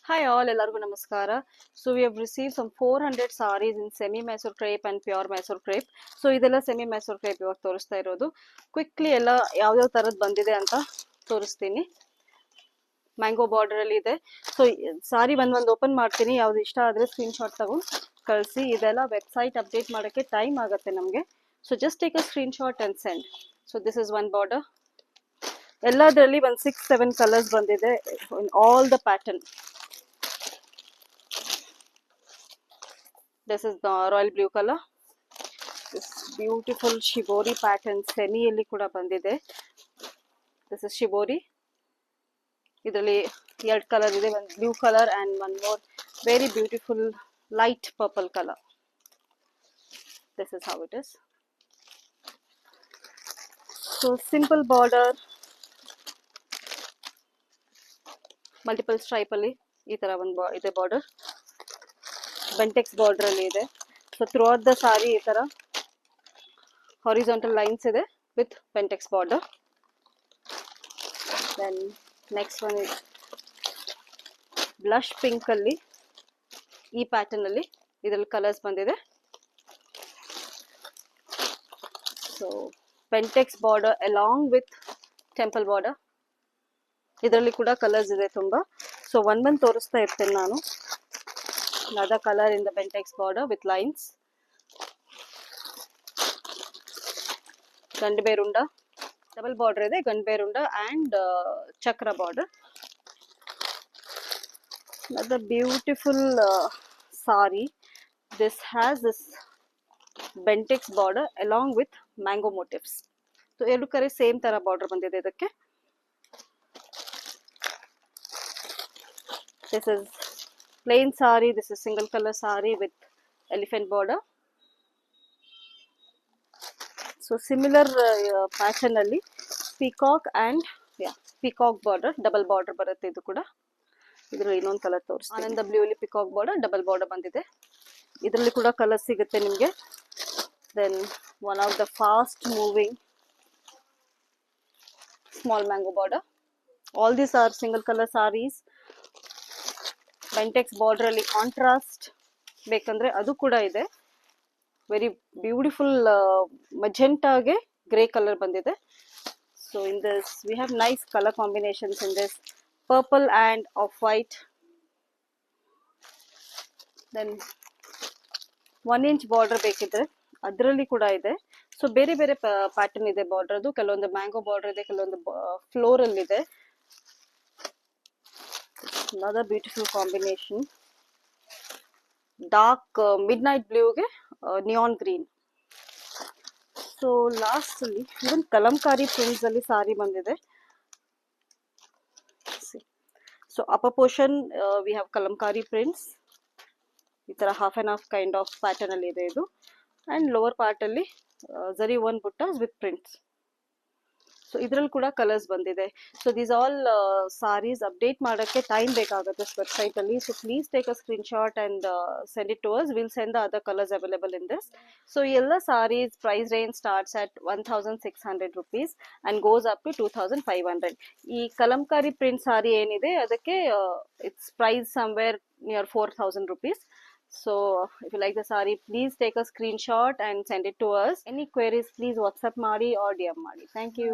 Hi all, ಎಲ್ಲರಿಗೂ ನಮಸ್ಕಾರ. So we have received some 400 sarees in semi Mysore crepe and pure Mysore crepe. So ಇದೆಲ್ಲ semi Mysore crepe ಇವಾಗ ತೋರಿಸ್ತಾ ಇರೋದು. Quickly ಎಲ್ಲ ಯಾವ ತರದ್ ಬಂದಿದೆ ಅಂತ ತೋರಿಸ್ತೀನಿ. ಮ್ಯಾಂಗೋ ಬಾರ್ಡರ್ ಅಲ್ಲಿ ಇದೆ. ಸೊ ಸಾರಿ ಒಂದ್ ಓಪನ್ ಮಾಡ್ತೀನಿ, ಯಾವ್ದು ಇಷ್ಟ ಆದ್ರೆ ಸ್ಕ್ರೀನ್ ಶಾಟ್ ತಗೊಂಡು ಕಳಿಸಿ. ಇದೆಲ್ಲ ವೆಬ್ಸೈಟ್ ಅಪ್ಡೇಟ್ ಮಾಡೋಕ್ಕೆ ಟೈಮ್ ಆಗುತ್ತೆ ನಮಗೆ. So just take a screenshot and send. So this is one border. ಎಲ್ಲದರಲ್ಲಿ ಒಂದು 6-7 ಕಲರ್ಸ್ ಬಂದಿದೆ in all the pattern. This is the royal blue color. This beautiful shibori pattern semi alli kuda bandide. This is shibori. Idralli ಎರಡು color ಇದೆ, one blue color and one more very beautiful light purple color. This is how it is. So simple border, multiple stripe alli ee tara ಒಂದು ಇದೆ border. Bentex border alli ಇದೆ. So throughout the saree ee tara horizontal lines ಇದೆ with Bentex border. Then next one is blush pink alli ee pattern alli idರಲ್ಲಿ colours ಬಂದಿದೆ. So Bentex border along with temple border, ಇದರಲ್ಲಿ ಕೂಡ colours ಇದೆ ತುಂಬಾ. So ಒಂದೊಂದು ತೋರಿಸ್ತಾ ಇರ್ತೇನೆ ನಾನು. Another color in the Bentex border with lines. Gandaberunda double border ಇದೆ, ಗಂಡುಬೇರುಂಡ and ಚಕ್ರ border. Another beautiful sari. This has this Bentex border along with mango motifs. So ಎರಡು ಕಡೆ ಸೇಮ್ ತರ ಬಾರ್ಡರ್ ಬಂದಿದೆ ಇದಕ್ಕೆ. This is plain sari. This is single color sari with elephant border. So similar pattern alli peacock and peacock border, double border ಬರುತ್ತೆ ಇದು ಕೂಡ. ಇದರಲ್ಲಿ ಇನ್ನೊಂದು ಕಲರ್ ತೋರಿಸ್ತೀನಿ. ಆನಂದ ಬ್ಲೂ ಅಲ್ಲಿ peacock border ಡಬಲ್ ಬಾರ್ಡರ್ ಬಂದಿದೆ. ಇದರಲ್ಲಿ ಕೂಡ ಕಲರ್ ಸಿಗುತ್ತೆ ನಿಮಗೆ. Then one of the fast moving small mango border. All these are single color sarees. Bentex border ಅಲ್ಲಿ ಕಾಂಟ್ರಾಸ್ಟ್ ಬೇಕಂದ್ರೆ ಅದು ಕೂಡ ಇದೆ. ವೆರಿ ಬ್ಯೂಟಿಫುಲ್ ಮಜೆಂಟಾಗೆ ಗ್ರೇ ಕಲರ್ ಬಂದಿದೆ. So in this we have nice colour combinations in this purple and off white. Then 1 inch border ಬೇಕಿದ್ರೆ ಅದರಲ್ಲಿ ಕೂಡ ಇದೆ. ಸೊ ಬೇರೆ ಬೇರೆ ಪ್ಯಾಟರ್ನ್ ಇದೆ ಬಾರ್ಡರ್ದು. ಕೆಲವೊಂದು ಮ್ಯಾಂಗೋ ಬಾರ್ಡರ್ ಇದೆ, ಕೆಲವೊಂದು ಫ್ಲೋರಲ್ ಇದೆ. Another beautiful combination. Dark midnight blue ಗೆ neon green. So last ಅಲ್ಲಿ even kalamkari prints ಅಲ್ಲಿ ಸಾರಿ ಬಂದಿದೆ. So upper portion we have kalamkari prints. ಈ ತರ half and half kind of pattern ಅಲ್ಲಿ ಇದೆ ಇದು. And lower part ಅಲ್ಲಿ zari one buttas with prints. So ಇದ್ರಲ್ಲಿ ಕೂಡ ಕಲರ್ಸ್ ಬಂದಿದೆ. So these all saris update ಮಾಡೋಕ್ಕೆ ಟೈಮ್ ಬೇಕಾಗುತ್ತೆ ವೆಬ್ಸೈಟ್ ಅಲ್ಲಿ. So please take a screenshot and send it to us. Will send the other colours available in this. So ಎಲ್ಲ saris price range starts at 1600 rupees and goes up to 2500. ಈ Kalamkari print sari ಏನಿದೆ ಅದಕ್ಕೆ it's price somewhere near 4000 rupees. So if you like the saree, please take a screenshot and send it to us. Any queries, please WhatsApp ಮಾಡಿ or DM ಮಾಡಿ. Thank you.